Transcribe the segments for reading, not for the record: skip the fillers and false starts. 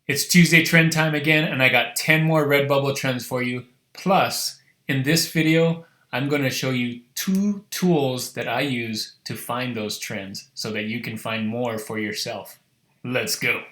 It's Tuesday trend time again, and I got 10 more RedBubble trends for you. Plus, in this video, I'm going to show you 2 tools that I use to find those trends so that you can find more for yourself. Let's go.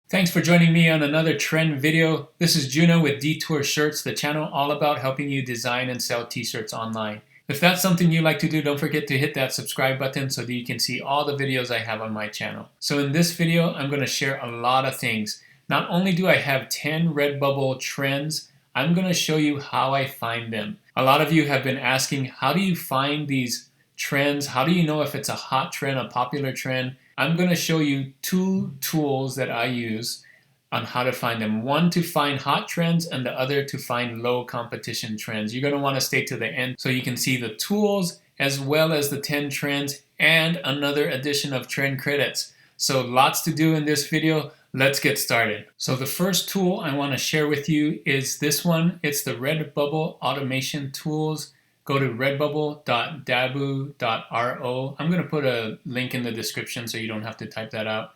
Thanks for joining me on another trend video. This is Juno with Detour Shirts, the channel all about helping you design and sell t-shirts online. If that's something you like to do, don't forget to hit that subscribe button so that you can see all the videos I have on my channel. So in this video, I'm going to share a lot of things. Not only do I have 10 RedBubble trends, I'm going to show you how I find them. A lot of you have been asking, how do you find these trends? How do you know if it's a hot trend, a popular trend? I'm going to show you 2 tools that I use on how to find them. One to find hot trends and the other to find low competition trends. You're going to want to stay to the end so you can see the tools as well as the 10 trends and another addition of trend credits. So lots to do in this video. Let's get started. So the first tool I want to share with you is this one. It's the RedBubble Automation Tools. Go to redbubble.dabu.ro. I'm going to put a link in the description so you don't have to type that out.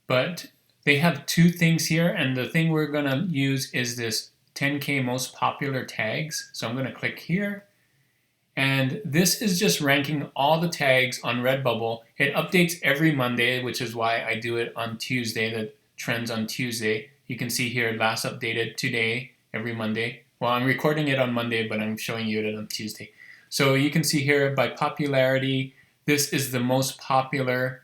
But they have 2 things here, and the thing we're going to use is this 10K most popular tags. So I'm going to click here, and this is just ranking all the tags on RedBubble. It updates every Monday, which is why I do it on Tuesday, the trends on Tuesday. You can see here, last updated today, every Monday. Well, I'm recording it on Monday, but I'm showing you it on Tuesday. So you can see here by popularity, this is the most popular,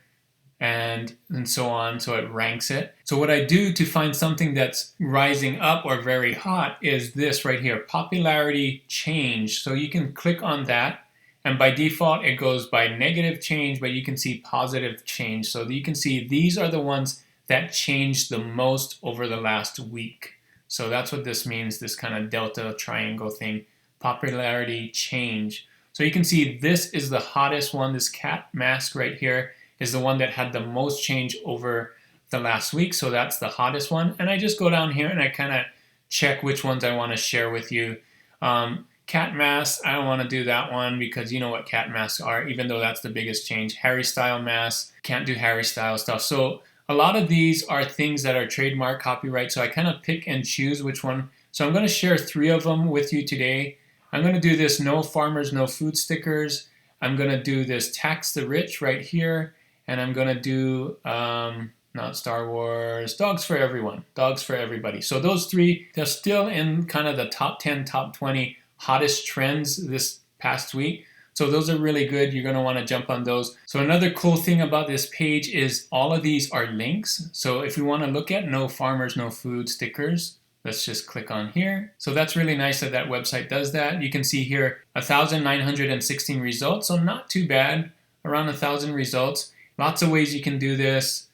and so on, so it ranks it. So what I do to find something that's rising up or very hot is this right here, popularity change. So you can click on that, and by default it goes by negative change, but you can see positive change. So you can see these are the ones that changed the most over the last week. So that's what this means, this kind of delta triangle thing, popularity change. So you can see this is the hottest one, this cat mask right here is the one that had the most change over the last week. So that's the hottest one. And I just go down here and I kind of check which ones I want to share with you. Cat masks, I don't want to do that one because you know what cat masks are, even though that's the biggest change. Harry style masks, can't do Harry style stuff. So a lot of these are things that are trademark copyright. So I kind of pick and choose which one. So I'm going to share 3 of them with you today. I'm going to do this no farmers, no food stickers. I'm going to do this tax the rich right here. And I'm going to do, not Star Wars, dogs for everyone, dogs for everybody. So those 3, they're still in kind of the top 10, top 20 hottest trends this past week. So those are really good. You're going to want to jump on those. So another cool thing about this page is all of these are links. So if we want to look at no farmers, no food stickers, let's just click on here. So that's really nice that that website does that. You can see here 1,916 results. So not too bad, around 1,000 results. Lots of ways you can do this,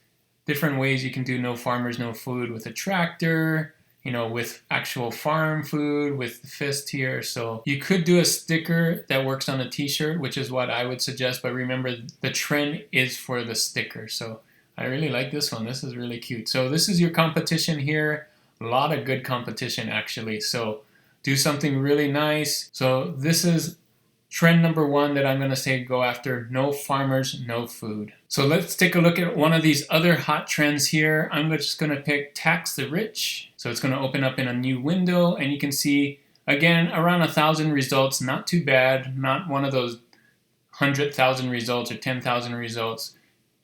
different ways you can do no farmers, no food with a tractor, you know, with actual farm food, with the fist here. So you could do a sticker that works on a t-shirt, which is what I would suggest. But remember, the trend is for the sticker. So I really like this one. This is really cute. So this is your competition here. A lot of good competition, actually. So do something really nice. So this is trend number 1 that I'm going to say go after, no farmers, no food. So let's take a look at one of these other hot trends here. I'm just going to pick tax the rich. So it's going to open up in a new window, and you can see, again, around 1,000 results. Not too bad. Not one of those 100,000 results or 10,000 results.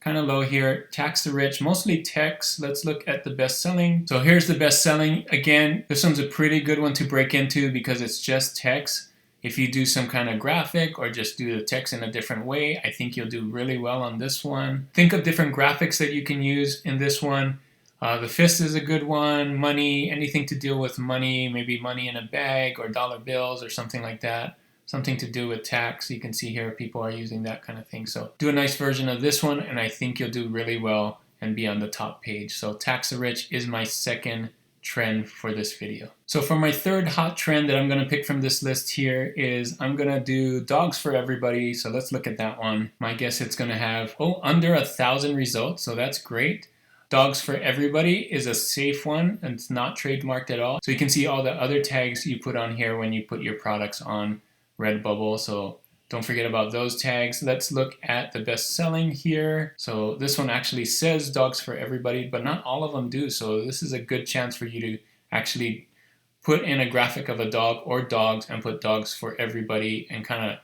Kind of low here. Tax the rich, mostly text. Let's look at the best selling. So here's the best selling. Again, this one's a pretty good one to break into because it's just text. If you do some kind of graphic or just do the text in a different way, I think you'll do really well on this one. Think of different graphics that you can use in this one. The fist is a good one. Money, anything to deal with money, maybe money in a bag or dollar bills or something like that. Something to do with tax. You can see here people are using that kind of thing. So do a nice version of this one, and I think you'll do really well and be on the top page. So tax the rich is my second trend for this video. So for my third hot trend that I'm going to pick from this list here is I'm going to do dogs for everybody. So let's look at that one. My guess it's going to have, under 1,000 results. So that's great. Dogs for everybody is a safe one, and it's not trademarked at all. So you can see all the other tags you put on here when you put your products on RedBubble. So Don't forget about those tags. Let's look at the best selling here. So this one actually says dogs for everybody, but not all of them do. So this is a good chance for you to actually put in a graphic of a dog or dogs and put dogs for everybody and kind of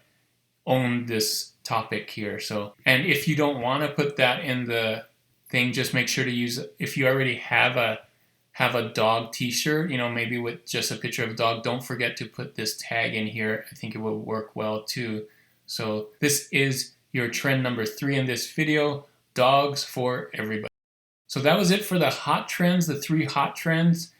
own this topic here. So, and if you don't want to put that in the thing, just make sure to use, if you already have a dog t-shirt, you know, maybe with just a picture of a dog, don't forget to put this tag in here. I think it will work well too. So this is your trend number 3 in this video, dogs for everybody. So that was it for the hot trends, the 3 hot trends.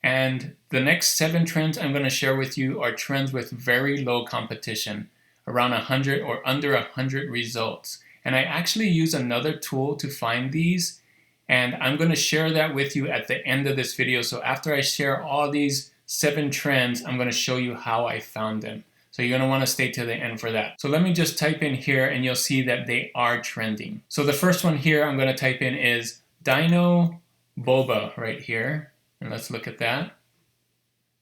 And the next 7 trends I'm going to share with you are trends with very low competition, around 100 or under 100 results. And I actually use another tool to find these, and I'm going to share that with you at the end of this video. So after I share all these 7 trends, I'm going to show you how I found them. So you're going to want to stay to the end for that. So let me just type in here and you'll see that they are trending. So the first one here I'm going to type in is Dino Boba right here. And let's look at that.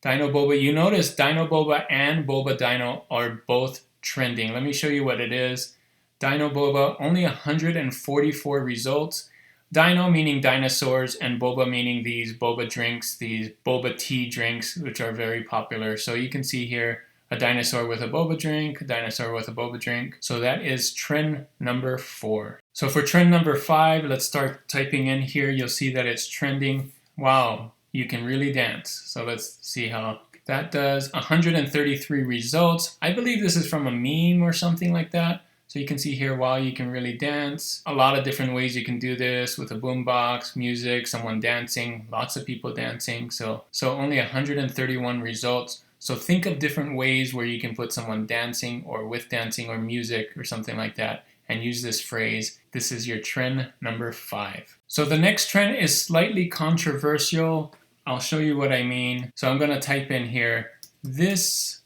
Dino Boba. You notice Dino Boba and Boba Dino are both trending. Let me show you what it is. Dino Boba, only 144 results. Dino meaning dinosaurs, and boba meaning these boba drinks, these boba tea drinks, which are very popular. So you can see here a dinosaur with a boba drink, a dinosaur with a boba drink. So that is trend number 4. So for trend number 5, let's start typing in here. You'll see that it's trending. Wow, you can really dance. So let's see how that does. 133 results. I believe this is from a meme or something like that. So you can see here, wow, you can really dance. A lot of different ways you can do this with a boombox, music, someone dancing, lots of people dancing. So only 131 results. So think of different ways where you can put someone dancing or with dancing or music or something like that and use this phrase. This is your trend number 5. So the next trend is slightly controversial. I'll show you what I mean. So I'm going to type in here, this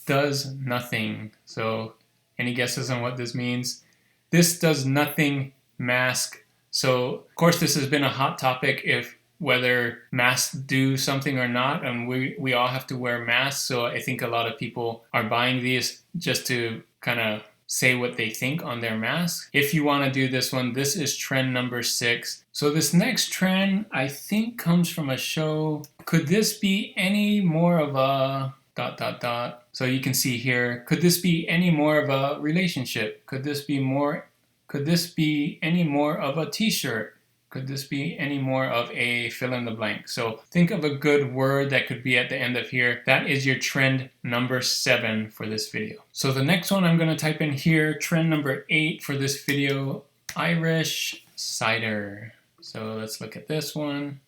does nothing. So any guesses on what this means? This does nothing mask. So of course this has been a hot topic, if whether masks do something or not, and we all have to wear masks. So I think a lot of people are buying these just to kind of say what they think on their mask. If you want to do this one, this is trend number 6. So this next trend I think comes from a show. Could this be any more of a ... So you can see here, could this be any more of a relationship? Could this be any more of a t-shirt? Could this be any more of a fill in the blank? So think of a good word that could be at the end of here. That is your trend number 7 for this video. So the next one I'm going to type in here, trend number 8 for this video, Irish cider. So let's look at this one.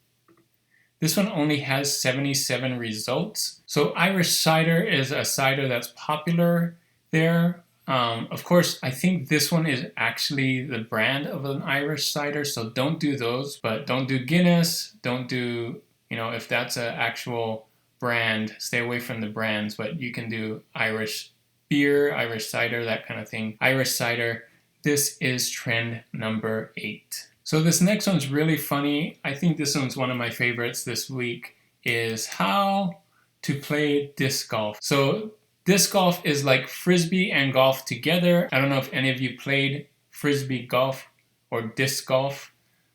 This one only has 77 results. So Irish cider is a cider that's popular there. Of course, I think this one is actually the brand of an Irish cider, so don't do those, but don't do Guinness, don't do, you know, if that's an actual brand, stay away from the brands, but you can do Irish beer, Irish cider, that kind of thing. Irish cider, this is trend number 8. So this next one's really funny. I think this one's one of my favorites this week, is how to play disc golf. So disc golf is like frisbee and golf together. I don't know if any of you played frisbee golf or disc golf.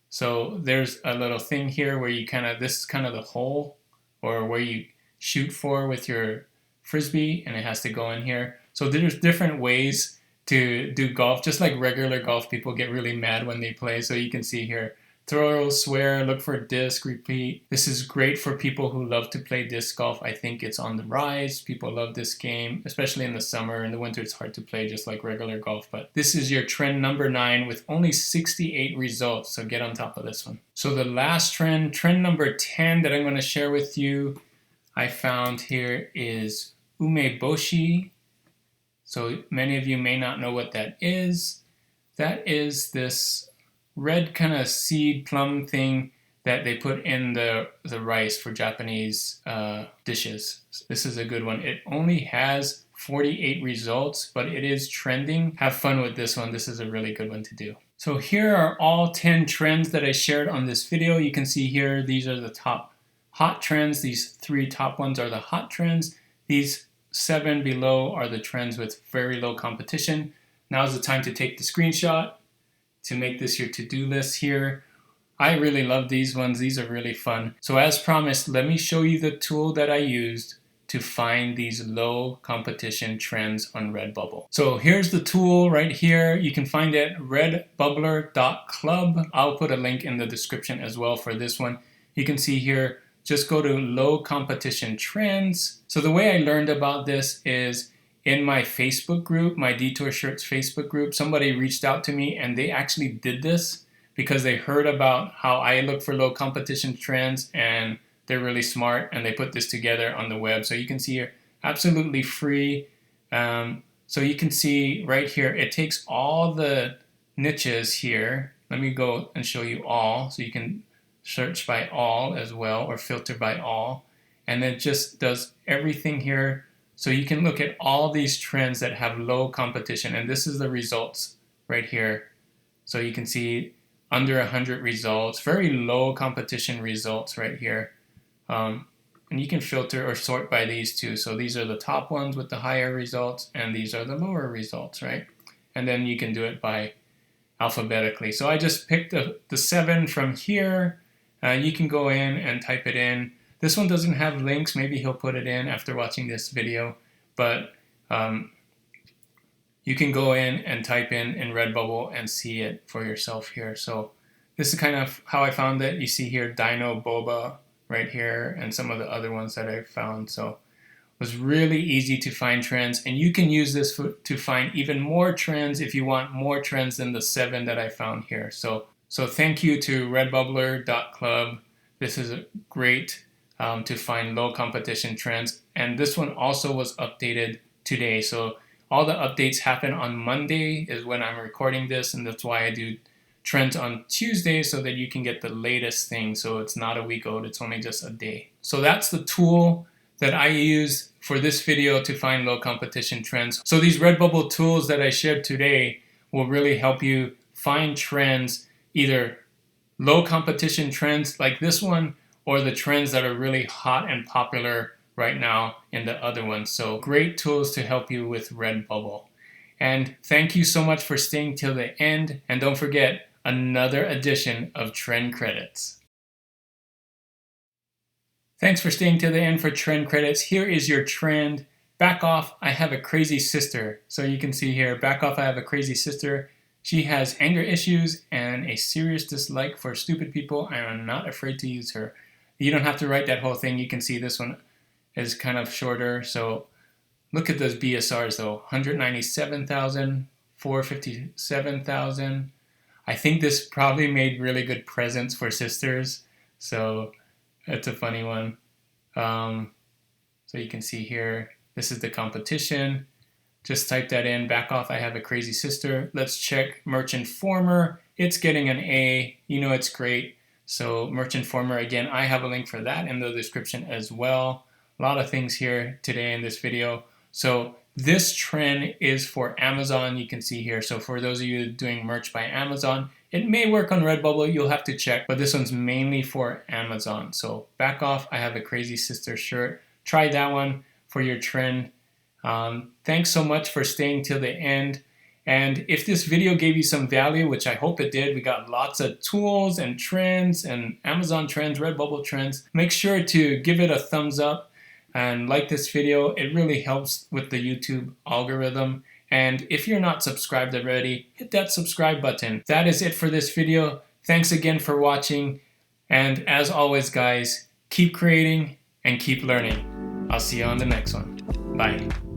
So there's a little thing here where you this is kind of the hole, or where you shoot for with your frisbee, and it has to go in here. So there's different ways to do golf. Just like regular golf, people get really mad when they play. So you can see here, throw, swear, look for disc, repeat. This is great for people who love to play disc golf. I think it's on the rise. People love this game, especially in the summer. In the winter, it's hard to play just like regular golf. But this is your trend number 9 with only 68 results. So get on top of this one. So the last trend, trend number 10 that I'm going to share with you, I found here is umeboshi. So many of you may not know what that is. That is this red kind of seed plum thing that they put in the rice for Japanese dishes. This is a good one. It only has 48 results, but it is trending. Have fun with this one. This is a really good one to do. So here are all 10 trends that I shared on this video. You can see here, these are the top hot trends. These 3 top ones are the hot trends. These 7 below are the trends with very low competition. Now's the time to take the screenshot to make this your to-do list here. I really love these ones. These are really fun. So as promised, let me show you the tool that I used to find these low competition trends on RedBubble. So here's the tool right here. You can find it at redbubbler.club. I'll put a link in the description as well for this one. You can see here, just go to low competition trends. So the way I learned about this is in my Facebook group, my Detour Shirts Facebook group, somebody reached out to me and they actually did this because they heard about how I look for low competition trends and they're really smart and they put this together on the web. So you can see here, absolutely free. So you can see right here, it takes all the niches here. Let me go and show you all. So you can search by all as well or filter by all. And it just does everything here. So you can look at all these trends that have low competition. And this is the results right here. So you can see under 100 results, very low competition results right here. And you can filter or sort by these two. So these are the top ones with the higher results, and these are the lower results, right? And then you can do it by alphabetically. So I just picked the 7 from here. You can go in and type it in. This one doesn't have links. Maybe he'll put it in after watching this video. But you can go in and type in RedBubble and see it for yourself here. So this is kind of how I found it. You see here Dino Boba right here and some of the other ones that I found. So it was really easy to find trends, and you can use this to find even more trends if you want more trends than the 7 that I found here. So thank you to redbubbler.club. This is great to find low competition trends, and this one also was updated today. So all the updates happen on Monday is when I'm recording this, and that's why I do trends on Tuesday so that you can get the latest thing. So it's not a week old, it's only just a day. So that's the tool that I use for this video to find low competition trends. So these RedBubble tools that I shared today will really help you find trends, either low competition trends like this one, or the trends that are really hot and popular right now in the other ones. So great tools to help you with RedBubble. And thank you so much for staying till the end. And don't forget, another edition of Trend Credits. Thanks for staying till the end for Trend Credits. Here is your trend. Back off, I have a crazy sister. So you can see here, back off, I have a crazy sister. She has anger issues and a serious dislike for stupid people. I am not afraid to use her. You don't have to write that whole thing. You can see this one is kind of shorter. So look at those BSRs though, 197,000, 457,000. I think this probably made really good presents for sisters. So that's a funny one. So you can see here, this is the competition. Just type that in, back off, I have a crazy sister. Let's check Merch Informer. It's getting an A, you know it's great. So Merch Informer, again, I have a link for that in the description as well. A lot of things here today in this video. So this trend is for Amazon, you can see here. So for those of you doing merch by Amazon, it may work on RedBubble, you'll have to check, but this one's mainly for Amazon. So back off, I have a crazy sister shirt. Try that one for your trend. Thanks so much for staying till the end. And if this video gave you some value, which I hope it did, we got lots of tools and trends and Amazon trends, RedBubble trends. Make sure to give it a thumbs up and like this video. It really helps with the YouTube algorithm. And if you're not subscribed already, hit that subscribe button. That is it for this video. Thanks again for watching. And as always, guys, keep creating and keep learning. I'll see you on the next one. Bye.